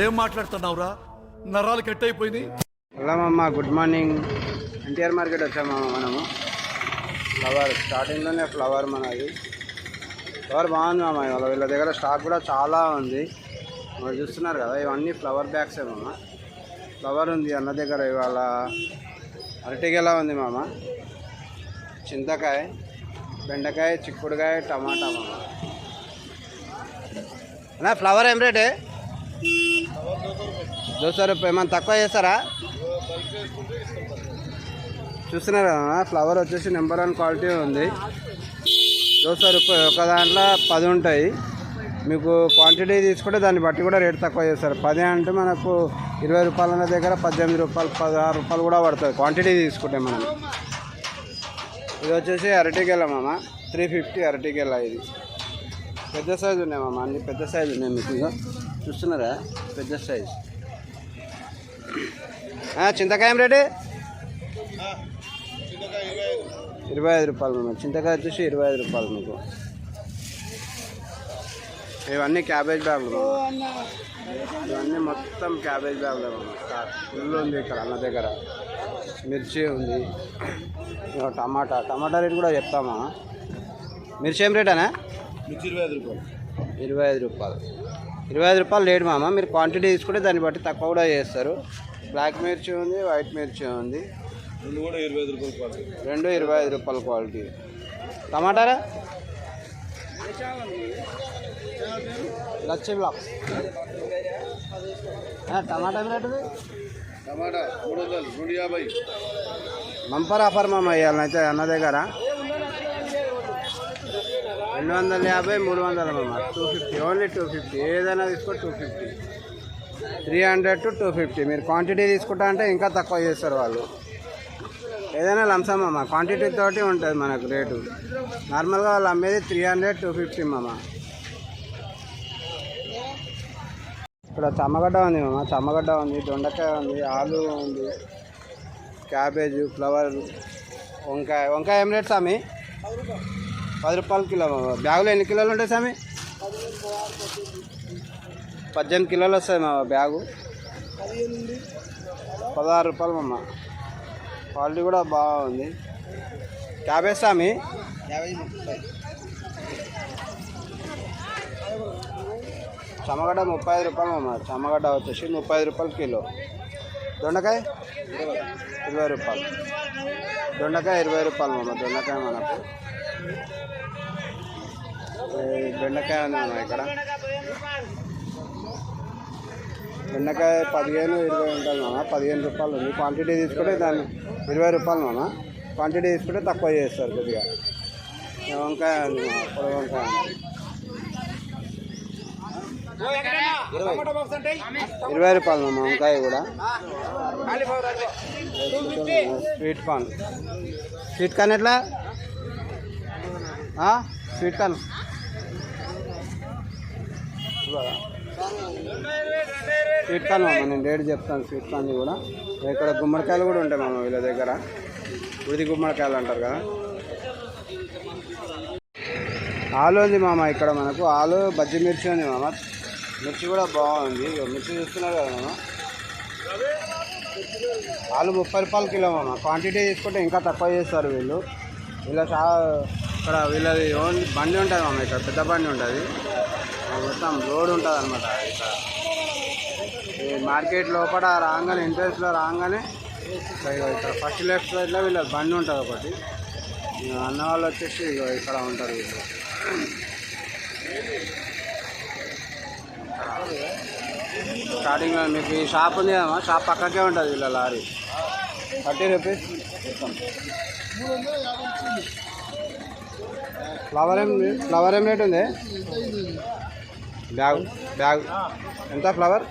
ఏం మాట్లాడుతున్నావురా? నరాలు కట్ అయిపోయింది. హలో మామ, గుడ్ మార్నింగ్. ఎన్టీఆర్ మార్కెట్ వచ్చామమ్మ మనము. ఫ్లవర్ స్టార్టింగ్లోనే ఫ్లవర్ మనది. ఫ్లవర్ బాగుంది మామ. ఇవాళ వీళ్ళ దగ్గర స్టాక్ కూడా చాలా ఉంది. మీరు చూస్తున్నారు కదా, ఇవన్నీ ఫ్లవర్ బ్యాగ్స్ మామ. ఫ్లవర్ ఉంది అన్న దగ్గర. ఇవాళ అరటిగెల ఉంది మామ, చింతకాయ, బెండకాయ, చిక్కుడుకాయ, టమాటా మామ. అన్నా ఫ్లవర్ ఏం రేటే? 200 రూపాయలు. ఏమన్నా తక్కువ చేస్తారా? చూస్తున్నారు కదా, ఫ్లవర్ వచ్చేసి నెంబర్ 1 క్వాలిటీ ఉంది. 200 రూపాయలు. ఒక దాంట్లో 10 ఉంటాయి. మీకు క్వాంటిటీ తీసుకుంటే దాన్ని బట్టి కూడా రేట్ తక్కువ చేస్తారు. 10 అంటే మనకు 20 రూపాయల దగ్గర 18 రూపాయలు, 16 రూపాయలు కూడా పడుతుంది క్వాంటిటీ తీసుకుంటే మనం. ఇది వచ్చేసి అరటిగెల మామ, 350 అరటిగెల. ఇది పెద్ద సైజు ఉన్నాయి మామ, అన్ని పెద్ద సైజు ఉన్నాయి. మీకు ఇక చూస్తున్నారా, పెద్ద సైజు. చింతకాయ రేటు 25 రూపాయలు మామ. చింతకాయ వచ్చేసి 25 రూపాయలు మీకు. ఇవన్నీ క్యాబేజ్ బ్యాగులు, ఇవన్నీ మొత్తం క్యాబేజ్ బ్యాగులు మామ. ఫుల్ ఉంది ఇక్కడ అన్న దగ్గర. మిర్చి ఉంది, టమాటా రేట్ కూడా చెప్తామా. మిర్చి ఏం రేట్ అనా? మిర్చి 25 రూపాయలు. 25 రూపాయలు. 25 రూపాయలు రేటు మామ. మీరు క్వాంటిటీ తీసుకుంటే దాన్ని బట్టి తక్కువ కూడా చేస్తారు. బ్లాక్ మిర్చి ఉంది, వైట్ మిర్చి ఉంది. రెండు కూడా 25 రూపాయలు క్వాలిటీ. రెండు 25 రూపాయల క్వాలిటీ. టమాటారా? లచ్చి బ్లాక్. టమాటా రేటు? టమాటా 300, 250. బంపర్ ఆఫర్ మామ ఇవ్వాలైతే అన్న దగ్గర. 250, 300 మామ. 250, ఓన్లీ 250. ఏదైనా తీసుకో 250. 300 to 250. మీరు క్వాంటిటీ తీసుకుంటా అంటే ఇంకా తక్కువ చేస్తారు వాళ్ళు. ఏదైనా లంసం మామ, క్వాంటిటీ తోటి ఉంటుంది మనకు రేటు. నార్మల్గా వాళ్ళు అమ్మేది 300, 250 మామ. ఇక్కడ చమ్మగడ్డ ఉంది మామ, చమ్మగడ్డ ఉంది, దొండకాయ ఉంది, ఆలు ఉంది, క్యాబేజ్, ఫ్లవర్, వంకాయ ఏం రేట్ స్వామి? 10 రూపాయలు కిలో మామ. బ్యాగులో ఎన్ని కిలోలు ఉంటాయి స్వామి? 18 కిలోలు వస్తాయి మామ బ్యాగు. 16 రూపాయలు మామ. క్వాలిటీ కూడా బాగుంది. క్యాబేజ్ స్వామి? చమ్మగడ్డ 35 రూపాయలు మామ. చమ్మగడ్డ వచ్చేసి 30 రూపాయలు కిలో. దొండకాయ 20 రూపాయలు. దొండకాయ 20 రూపాయలు మామ. దొండకాయ మనకు. బెండకాయ ఉంది మనం ఇక్కడ. బెండకాయ 15, 20 ఉంటుంది మామ. 15 రూపాయలు ఉంది. క్వాంటిటీ తీసుకుంటే దాన్ని 20 రూపాయలు మామ. క్వాంటిటీ తీసుకుంటే తక్కువ చేస్తారు కొద్దిగా. వంకాయ ఉంది మామ, పొడి వంకాయ ఉంది. 20 రూపాయలు మామ వంకాయ కూడా. Sweet corn. స్వీట్ కార్న్ ఎట్లా? స్వీట్ కార్న్ స్వీట్ కార్న్ మామ. నేను రేటు చెప్తాను స్వీట్ కార్న్ కూడా. ఇక్కడ గుమ్మడికాయలు కూడా ఉంటాయి మామ వీళ్ళ దగ్గర. ఉడిది గుమ్మడికాయలు అంటారు కదా. ఆలు ఉంది మామ ఇక్కడ మనకు. ఆలు, బజ్జి మిర్చి ఉంది మామ. మిర్చి కూడా బాగుంది. మిర్చి చూస్తున్నారు కదా మామ. ఆలు 30 రూపాయలు కిలో మామ. క్వాంటిటీ తీసుకుంటే ఇంకా తక్కువ చేస్తారు వీళ్ళు. ఇక్కడ వీళ్ళది ఓన్లీ బండి ఉంటుంది మామ. ఇక్కడ పెద్ద బండి ఉంటుంది, మొత్తం రోడ్ ఉంటుంది అనమాట. ఇక్కడ ఈ మార్కెట్ లోపల రాగానే, ఎంట్రెన్స్లో రాగానే ఇక్కడ ఫస్ట్ లెఫ్ట్ సైడ్లో వీళ్ళ బండి ఉంటుంది ఒకటి. అన్న వాళ్ళు వచ్చేసి ఇక్కడ ఉంటారు వీళ్ళు. స్టార్టింగ్లో మీకు ఈ షాప్ ఉంది కదమ్మా, షాప్ పక్కకే ఉంటుంది వీళ్ళ లారీ. 30 రూపీస్. ఫ్లవర్ ఏం రేట్ ఉంది? బ్యాగ్ ఎంత ఫ్లవర్?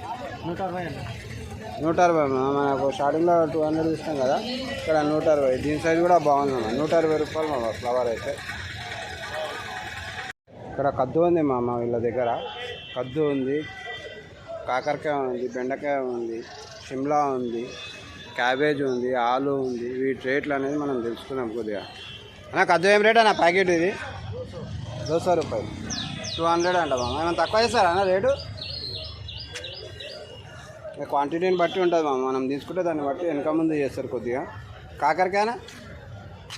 160 మనకు. స్టార్టింగ్లో 200 ఇస్తాం కదా, ఇక్కడ 160. దీని సైజ్ కూడా బాగుంది మామ. 160 రూపాయలు మామ ఫ్లవర్ అయితే. ఇక్కడ కద్దు ఉంది మామ వీళ్ళ దగ్గర. కద్దు ఉంది, కాకరకాయ ఉంది, బెండకాయ ఉంది, షిమ్లా ఉంది, క్యాబేజ్ ఉంది, ఆలు ఉంది. వీటి రేట్లు అనేది మనం తెలుసుకున్నాం కొద్దిగా. అన్న కద్దు ఏం రేట్ అన్న ప్యాకెట్? ఇది 200 రూపాయలు. 200 అంట మామ. ఏమైనా తక్కువ చేస్తారా అన్న రేటు? క్వాంటిటీని బట్టి ఉంటుంది మామ, మనం తీసుకుంటే దాన్ని బట్టి వెనక ముందు చేస్తారు కొద్దిగా. కాకరకాయనా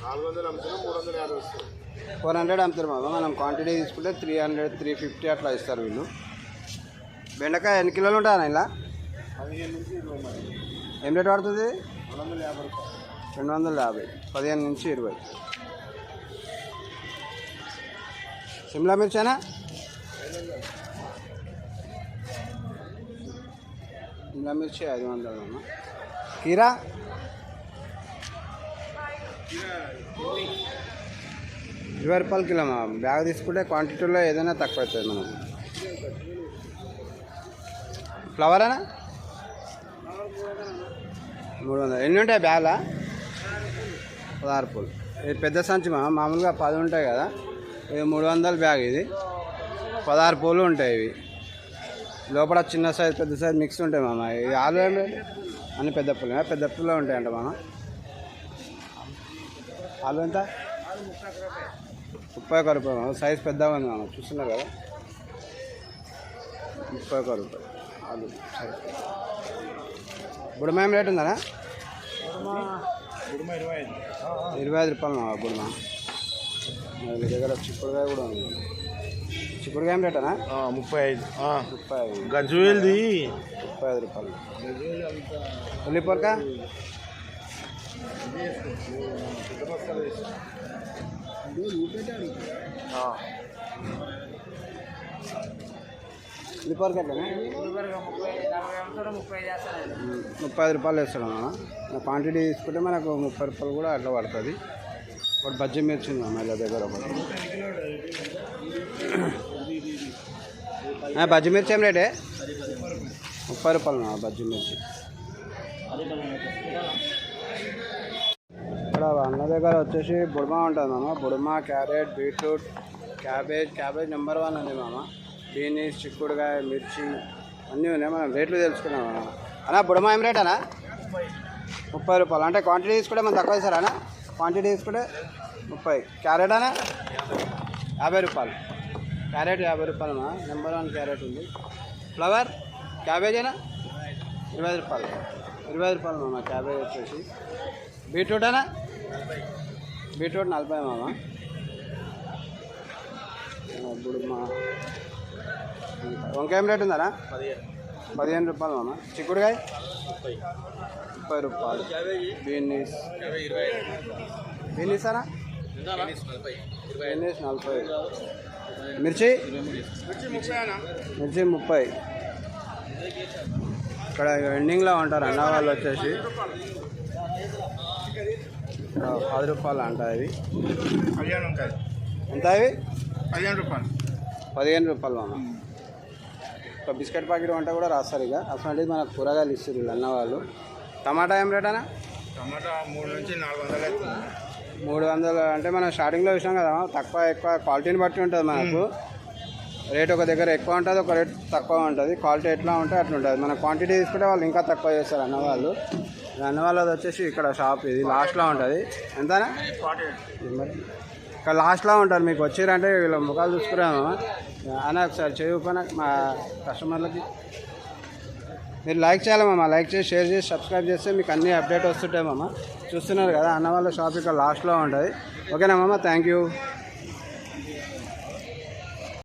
400 అమ్ముతారు మామ, మనం క్వాంటిటీ తీసుకుంటే 300 350 అట్లా ఇస్తారు వీళ్ళు. బెండకాయ ఎన్ని కిలోలు ఉంటాయన్నా ఇలా? 15 నుంచి 20 మరి. ఏం రేట్ పడుతుంది? 250 రూపాయలు. 250, 15 నుంచి 20. సిమ్లా మిర్చేనా? సిమ్లా మిర్చి 500 అమ్మ. కీరా 20 రూపాయలు కిలో మా. బ్యాగ్ తీసుకుంటే క్వాంటిటీలో ఏదైనా తక్కువ అవుతుంది మనం. ఫ్లవరేనా? 300. ఎన్ని ఉంటాయి బ్యాగ్లా? 16 పూలు. ఇది పెద్ద సంచి మామూలుగా 10 ఉంటాయి కదా, ఇది 300 బ్యాగ్. ఇది 16 పూలు ఉంటాయి. ఇవి లోపల చిన్న సైజ్ పెద్ద సైజ్ మిక్స్ ఉంటాయి మామ. ఇది ఆలు ఏమి అన్ని పెద్ద పూలు ఉంటాయంట మామ. ఆలు ఎంత? 31 రూపాయలు మామ. సైజ్ పెద్దగా ఉంది మామ, చూస్తున్నారు కదా. 31 రూపాయలు ఆలు. బుడమ ఏం రేట్ ఉందా? 25 రూపాయలు మామ బుడమ. మీ దగ్గర చిక్కుడుకాయ కూడా ఉంది. చిక్కుడుకాయ ఏం రేటనా? 35. గజ్వేల్ది 35 రూపాయలు. ఉల్లిపొరక ఉల్లిపొరక ఎట్లనా? 35 రూపాయలు వేస్తాడు అన్న. క్వాంటిటీ తీసుకుంటే మనకు 30 రూపాయలు కూడా అట్లా పడుతుంది. ఒకటి బజ్జీ మిర్చి ఉంది అమ్మ ఇలా దగ్గర ఒకటి. బజ్జీ మిర్చి ఏం రేటే? 30 రూపాయలు బజ్జీ మిర్చి. ఇక్కడ అన్న దగ్గర వచ్చేసి బుడమ ఉంటుంది మామ. బుడమ, క్యారెట్, బీట్రూట్, క్యాబేజ్ నెంబర్ 1 ఉంది మామ. బీనీస్, చిక్కుడుకాయ, మిర్చి అన్నీ ఉన్నాయి. మనం రేట్లు తెలుసుకున్నాం మామ. అన్నా బుడమ ఏం రేట్ అన్నా? 30 రూపాయలు. అంటే క్వాంటిటీ తీసుకుంటే మనం తక్కువ ఇస్తారా అన్న? క్వాంటిటీ తీసుకుంటే 30. క్యారెట్ అన్నా 50 రూపాయలు. క్యారెట్ 50 రూపాయలు అమ్మా. నెంబర్ 1 క్యారెట్ ఉంది. ఫ్లవర్ క్యాబేజ్ అయినా 20 రూపాయలు. 20 రూపాయలు మామ క్యాబేజ్ వచ్చేసి. బీట్రూట్ అన్నా? బీట్రూట్ 40 మామ. ఇప్పుడు మా వంకాయ ఏం రేట్ ఉందనా? 15 రూపాయలు మామ. చిక్కుడుకాయ 30 రూపాయలు. బీనీస్ అనా? బీనీస్ 40. మిర్చి 30. ఇక్కడ ఎండింగ్లో ఉంటారు అన్న వాళ్ళు వచ్చేసి 10 రూపాయలు అంట. ఇవి ఎంత? ఇవి 15 రూపాయలు మామ. ఒక బిస్కెట్ ప్యాకెట్ వంట కూడా రాస్తారు. ఇక అసలు మనకు కూరగాయలు ఇస్తారు వీళ్ళు అన్న వాళ్ళు. టమాటా ఏం రేట్ అన్నా? టమాటా 3 నుంచి 400 అవుతుంది. 300 అంటే మనం స్టార్టింగ్లో చూసాం కదా, తక్కువ ఎక్కువ క్వాలిటీని బట్టి ఉంటుంది మనకు. రేట్ ఒక దగ్గర ఎక్కువ ఉంటుంది, ఒక రేట్ తక్కువ ఉంటుంది. క్వాలిటీ ఎట్లా ఉంటే అట్లా ఉంటుంది. మన క్వాంటిటీ తీసుకుంటే వాళ్ళు ఇంకా తక్కువ చేస్తారు అన్నవాళ్ళు. అన్నవాళ్ళది వచ్చేసి ఇక్కడ షాప్ ఇది లాస్ట్లో ఉంటుంది. ఎంతనా? ఇక్కడ లాస్ట్లో ఉంటారు. మీకు వచ్చిరంటే వీళ్ళ ముఖాలు చూసుకున్నాము అన్న. ఒకసారి చేయకపోయినా మా కస్టమర్లకి మీరు లైక్ చేయాలమ్మా. లైక్ చేసి, షేర్ చేసి, సబ్స్క్రైబ్ చేస్తే మీకు అన్నీ అప్డేట్ వస్తుంటాయి మామ. చూస్తున్నారు కదా అన్న వాళ్ళ షాప్ ఇక్కడ లాస్ట్లో ఉంటుంది. ఓకేనా మామ? Thank you.